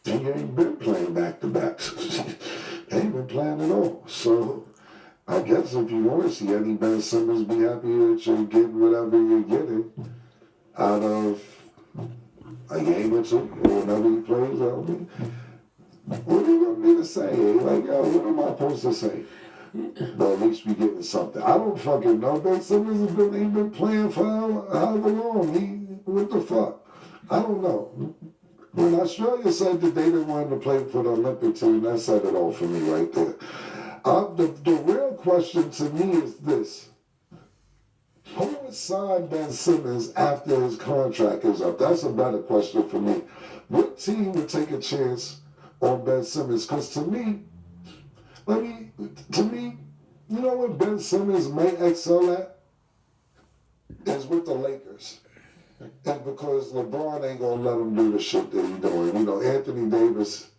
And you ain't been playing back-to-backs. Ain't been playing at all. So I guess if you want to see any Ben Simmons, be happy that you're getting whatever you're getting out of a game or two, or whenever he plays. I mean, what do you want me to say? Like, yo, what am I supposed to say? But at least we getting something. I don't fucking know. Ben Simmons ain't been playing for however long. What the fuck? I don't know. When Australia said that they didn't want to play for the Olympic team, that said it all for me right there. The real question to me is this. Who would sign Ben Simmons after his contract is up? That's a better question for me. What team would take a chance on Ben Simmons? Because to me, you know what Ben Simmons may excel at? Is with the Lakers. And because LeBron ain't gonna let him do the shit that he's doing. You know, Anthony Davis,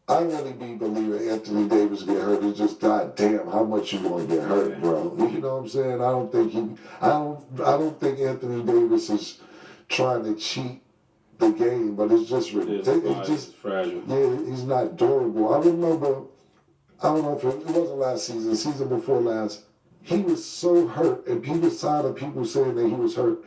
I really be believing Anthony Davis get hurt. It's just, goddamn, how much you gonna get hurt, bro? You know what I'm saying? I don't think Anthony Davis is trying to cheat the game, but it's just ridiculous. It's just fragile. Yeah, he's not durable. I remember, I don't know if it wasn't last season before last, he was so hurt, and he was tired of people saying that he was hurt,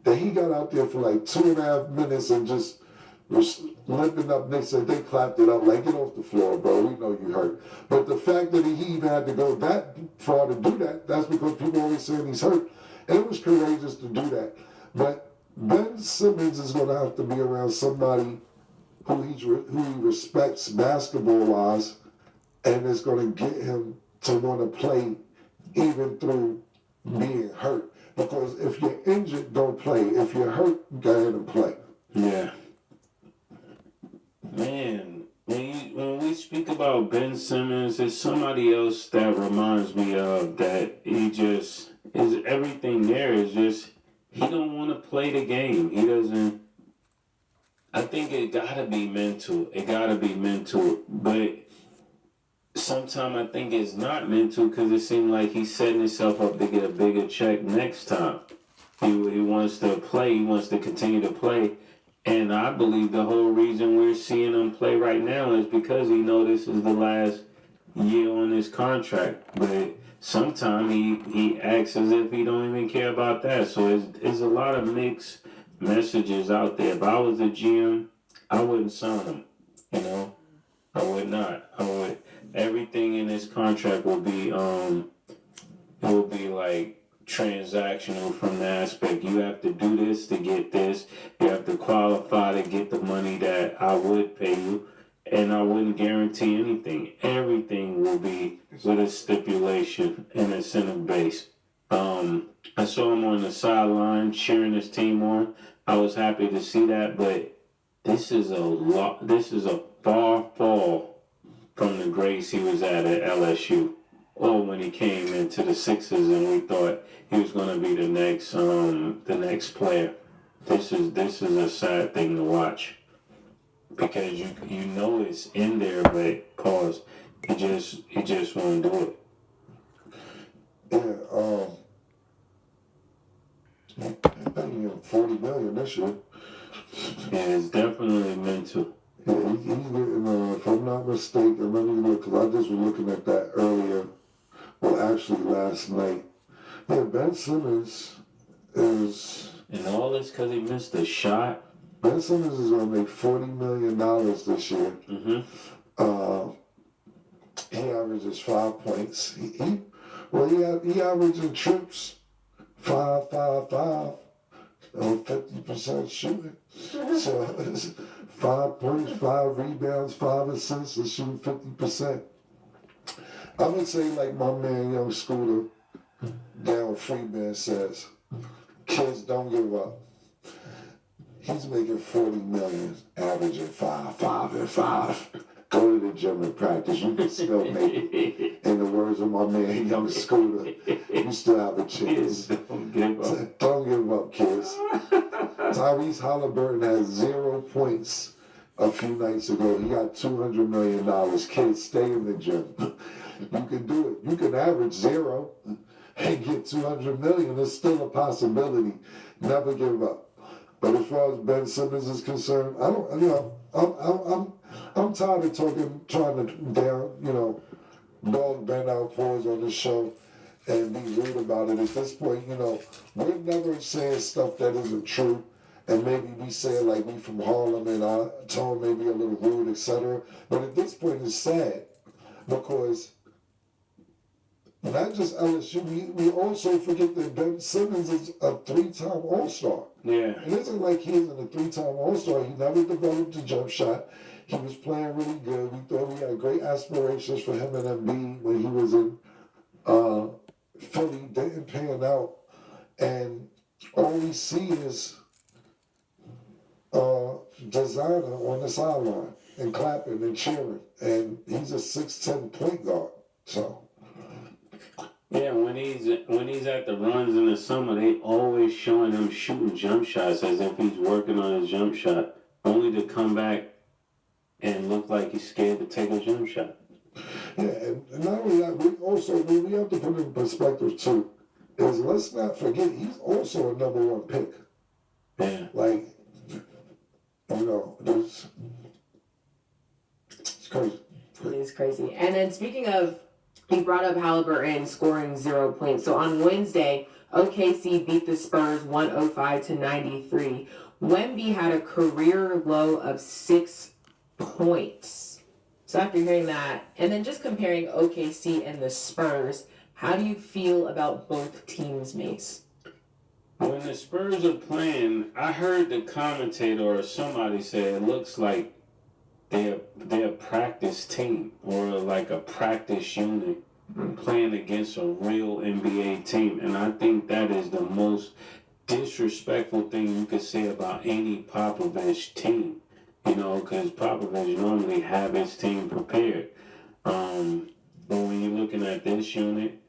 that he got out there for like 2.5 minutes and just was limping up. They said they clapped it up like, get off the floor, bro. We know you hurt. But the fact that he even had to go that far to do that, that's because people always saying he's hurt. And it was courageous to do that. But Ben Simmons is going to have to be around somebody who he respects basketball-wise, and is going to get him to want to play even through being hurt. Because if you're injured, don't play. If you're hurt, go ahead and play. Yeah. Man, when we speak about Ben Simmons, there's somebody else that reminds me of that he just is everything there is just he don't want to play the game. He doesn't. I think it gotta be mental. But sometimes I think it's not mental because it seems like he's setting himself up to get a bigger check next time. He wants to play. He wants to continue to play. And I believe the whole reason we're seeing him play right now is because he knows this is the last year on his contract. But sometimes he acts as if he don't even care about that. So there's a lot of mixed messages out there. If I was a GM, I wouldn't sign him. You know, I would not. Everything in this contract will be like transactional from the aspect. You have to do this to get this. You have to qualify to get the money that I would pay you, and I wouldn't guarantee anything. Everything will be with a stipulation and incentive base. I saw him on the sideline cheering his team on. I was happy to see that, but this is a far fall from the grace he was at LSU, or when he came into the Sixers and we thought he was going to be the next player. This is a sad thing to watch because you know it's in there, but pause. He just won't do it. Yeah, paying him $40 million this year. Yeah, it's definitely mental. Yeah, he's getting, if I'm not mistaken, let me look, because I just was looking at that earlier, well, actually last night. Yeah, Ben Simmons is... And all this because he missed a shot? Ben Simmons is going to make $40 million this year. Mm-hmm. He averages 5 points. He averages trips 5, 5, 5. 50% shooting. So it's 5 points, 5 rebounds, 5 assists, and shooting 50%. I would say, like my man Young Scooter down Freeman says, kids don't give up. He's making $40 million, averaging 5, 5, and 5. Go to the gym and practice. You can still make it. In the words of my man Young Scooter, you still have a chance. Don't give up. Don't give up, kids. Tyrese Halliburton had 0 points a few nights ago. He got $200 million. Kids, stay in the gym. You can do it. You can average 0 and get $200 million. It's still a possibility. Never give up. But as far as Ben Simmons is concerned, I don't, you know, I'm tired of trying to dog Ben out pause on the show and be rude about it. At this point, we're never saying stuff that isn't true. And maybe we say it like we from Harlem and our tone may be a little rude, etc. But at this point, it's sad because not just LSU, we also forget that Ben Simmons is a 3-time All-Star. Yeah. It isn't like he isn't a 3-time All-Star. He never developed a jump shot. He was playing really good. We thought we had great aspirations for him and Embiid when he was in Philly. Didn't pan out. And all we see is designer on the sideline and clapping and cheering. And he's a 6'10" point guard. So... yeah, when he's at the runs in the summer, they always showing him shooting jump shots as if he's working on his jump shot, only to come back and look like he's scared to take a jump shot. Yeah, and not only that, we have to put in perspective too, is let's not forget he's also a number 1 pick. Yeah. Like, it's crazy. It is crazy. And then speaking of, he brought up Halliburton scoring 0 points. So on Wednesday, OKC beat the Spurs 105-93. Wemby had a career low of 6 points. So after hearing that, and then just comparing OKC and the Spurs, how do you feel about both teams' mates? When the Spurs are playing, I heard the commentator or somebody say it looks like they're a practice team or like a practice unit playing against a real NBA team. And I think that is the most disrespectful thing you could say about any Popovich team. Because Popovich normally have his team prepared. But when you're looking at this unit,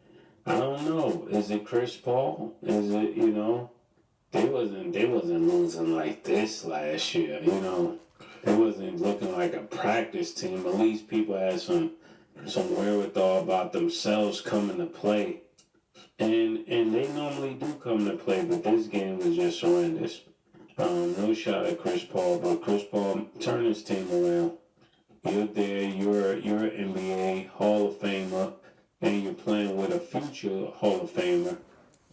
I don't know. Is it Chris Paul? Is it, they wasn't losing like this last year, They wasn't looking like a practice team. At least people had some wherewithal about themselves coming to play. And they normally do come to play, but this game was just horrendous. No shot at Chris Paul, but Chris Paul turned his team around. You're there, you're an NBA Hall of Famer, and you're playing with a future Hall of Famer.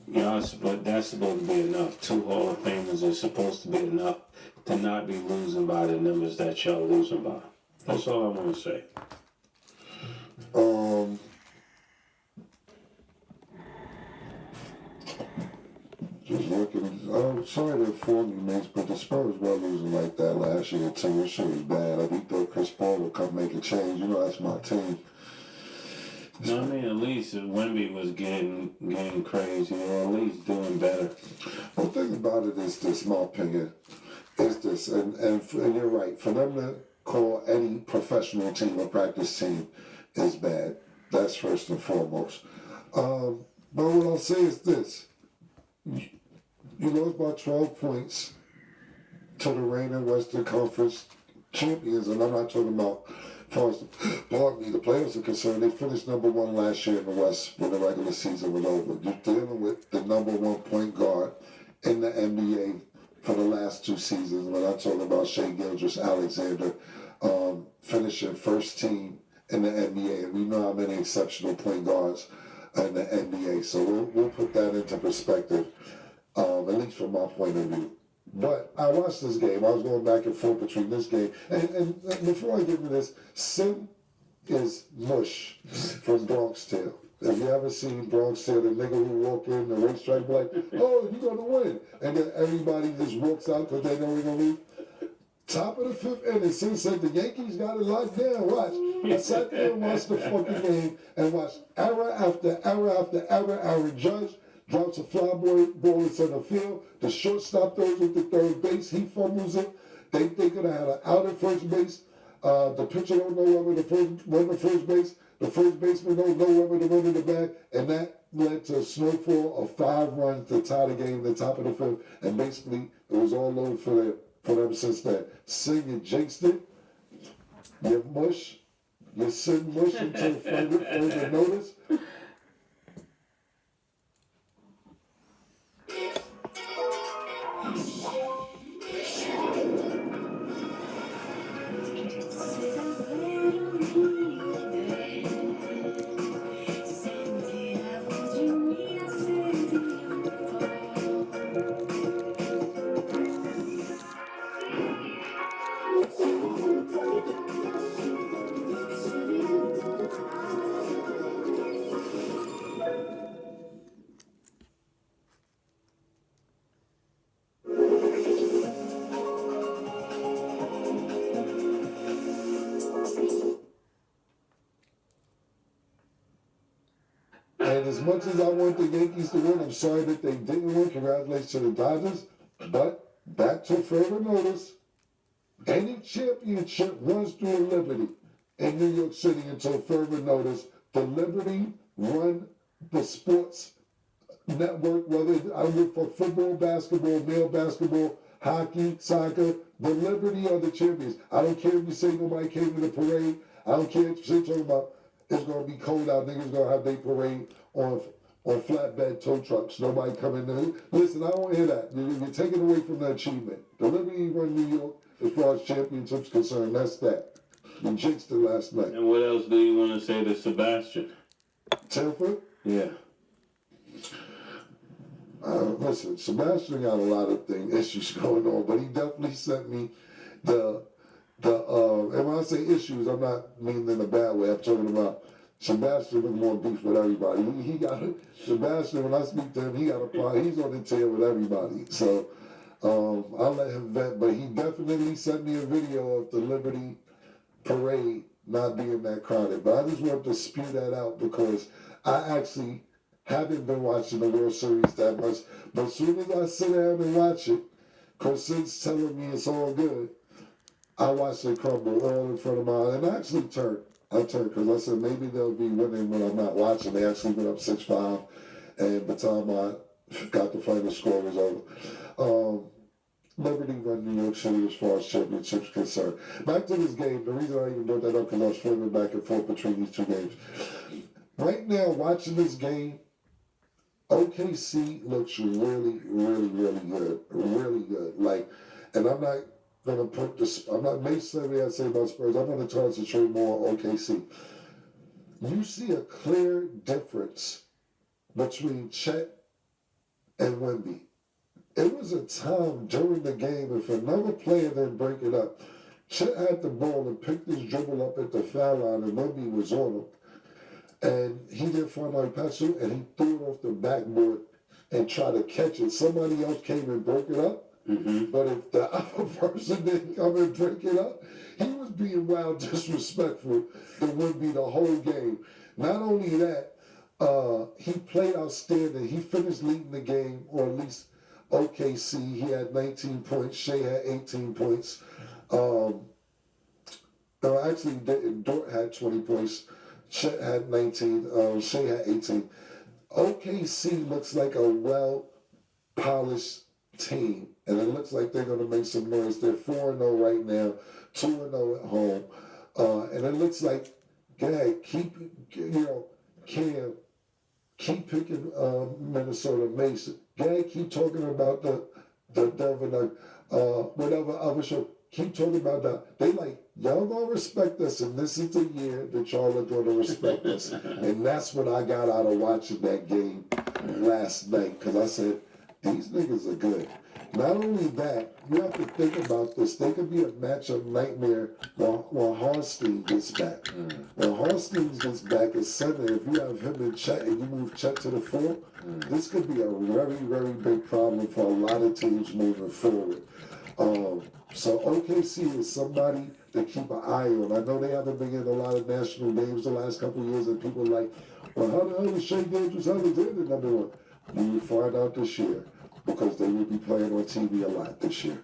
But that's supposed to be enough. 2 Hall of Famers is supposed to be enough to not be losing by the numbers that y'all losing by. That's all I want to say. Just looking, I'm sorry to inform you, mates, but the Spurs were losing like that last year too. This shit was bad. We thought Chris Paul would come make a change. That's my team. No, I mean, at least Wemby was getting crazy, or at least doing better. The thing about it is this, my opinion, is this, and you're right. For them to call any professional team a practice team is bad. That's first and foremost. But what I'll say is this. You lost by 12 points to the reigning Western Conference champions, and I'm not talking about, as far as the players are concerned, they finished number 1 last year in the West when the regular season was over. You're dealing with the number 1 point guard in the NBA for the last 2 seasons. When I'm talking about Shai Gilgeous-Alexander finishing first team in the NBA, and we know how many exceptional point guards in the NBA. So we'll put that into perspective, at least from my point of view. But I watched this game. I was going back and forth between this game. And before I get into this, Sim is Mush from Bronx Tale. Have you ever seen Bronx Tale, the nigga who walk in the racetrack like, oh, you're going to win. And then everybody just walks out because they know we're going to lose. Top of the 5th inning, Sim said the Yankees got it locked down. Watch. I sat there and watched the fucking game and watched error after error after error. Aaron Judge drops a fly ball in center field. The shortstop throws it to third base. He fumbles it. They could have had an out at first base. The pitcher don't know whether to run to first base. The first baseman don't know whether to run in the back. And that led to a snowfall of 5 runs to tie the game at the top of the 5th. And basically, it was all over for them since then. Sing and jinxed it. You mush. You send mush until further notice. And as much as I want the Yankees to win, I'm sorry that they didn't win. Congratulations to the Dodgers. But back to further notice, any championship runs through a Liberty in New York City until further notice. The Liberty run the sports network, whether I look for football, basketball, male basketball, hockey, soccer. The Liberty are the champions. I don't care if you say nobody came to the parade. I don't care if you're talking about it's going to be cold out. Niggas going to have their parade on flatbed tow trucks. Nobody coming in. Listen, I don't hear that. You're taking away from the achievement. The Liberty run New York as far as championships concerned. That's that. You jinxed it last night. And what else do you want to say to Sebastian? Telford? Yeah. Listen, Sebastian got a lot of issues going on, but he definitely sent me and when I say issues, I'm not meaning in a bad way. I'm talking about Sebastian was more beef with everybody. He got Sebastian. When I speak to him, he got a problem. He's on the tail with everybody. So I'll let him vent. But he definitely sent me a video of the Liberty parade not being that crowded. But I just wanted to spew that out because I actually haven't been watching the World Series that much. But as soon as I sit down and watch it, because Sid's telling me it's all good, I watched it crumble all in front of my eyes. And I actually turned. I turned because I said maybe they'll be winning when I'm not watching. They actually went up 6-5. And by the time I got the final score was over. Liberty run New York City as far as championships concerned. Back to this game. The reason I even brought that up because I was flipping back and forth between these two games. Right now, watching this game, OKC looks really, really, really good. Really good. Like, and I'm not going to put this, I'm not making everything I say about Spurs. I'm going to concentrate more on OKC. You see a clear difference between Chet and Wemby. It was a time during the game, if another player didn't break it up, Chet had the ball and picked his dribble up at the foul line, and Wemby was on him. And he didn't find my pass through, and he threw it off the backboard and tried to catch it. Somebody else came and broke it up. Mm-hmm. But if the other person didn't come and break it up, he was being wild disrespectful to Wemby the whole game. Not only that, he played outstanding. He finished leading the game, or at least OKC. He had 19 points. Shea had 18 points. Actually, Dort had 20 points. Chet had 19. Shea had 18. OKC looks like a well-polished team, and it looks like they're going to make some noise. They're 4-0 right now, 2-0 at home, and it looks like, Cam, keep picking Minnesota Mason. Keep talking about the Denver, whatever other show. Keep talking about that. They like, y'all gonna respect us, and this is the year that y'all are gonna respect us. And that's what I got out of watching that game last night, because I said, these niggas are good. Not only that, you have to think about this. They could be a matchup nightmare when Harstein gets back. When Harstein gets back at center, if you have him in Chet and you move Chet to the 4, this could be a very, very big problem for a lot of teams moving forward. So OKC is somebody to keep an eye on. I know they haven't been in a lot of national games the last couple of years, and people are like, well, how the hell is Shea Gilgeous-Alexander number 1? You will find out this year, because they will be playing on TV a lot this year.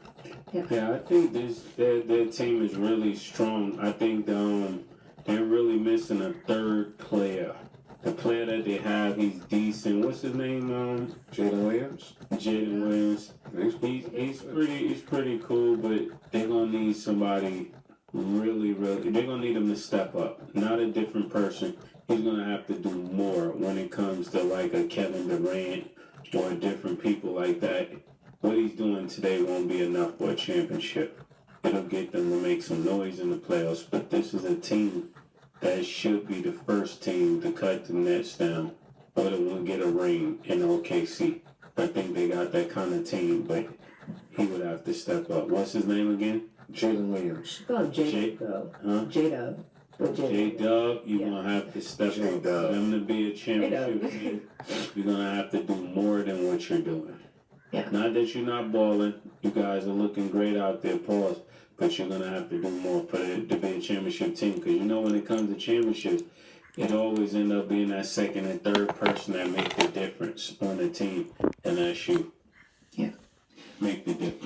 Yeah, I think their team is really strong. I think they're really missing a third player. The player that they have, he's decent. What's his name? Jalen Williams. Jaden Williams. He's pretty cool, but they're gonna need somebody really. They're gonna need him to step up. Not a different person. He's gonna have to do more when it comes to like a Kevin Durant or different people like that. What he's doing today won't be enough for a championship. It'll get them to make some noise in the playoffs, but this is a team that should be the first team to cut the nets down or that will get a ring in OKC. I think they got that kind of team, but he would have to step up. What's his name again? Jalen Williams. Call him J- J though. Huh? J-Dub. But J-Dub, you're Yeah. gonna have to step up. For J-Dub. them to be a championship J-Dub. team, you're gonna have to do more than what you're doing. Yeah. Not that you're not balling. You guys are looking great out there, pause. But you're gonna have to do more for it to be a championship team. Because you know when it comes to championships, it always end up being that second and third person that make the difference on the team, and that's you. Yeah. Make the difference.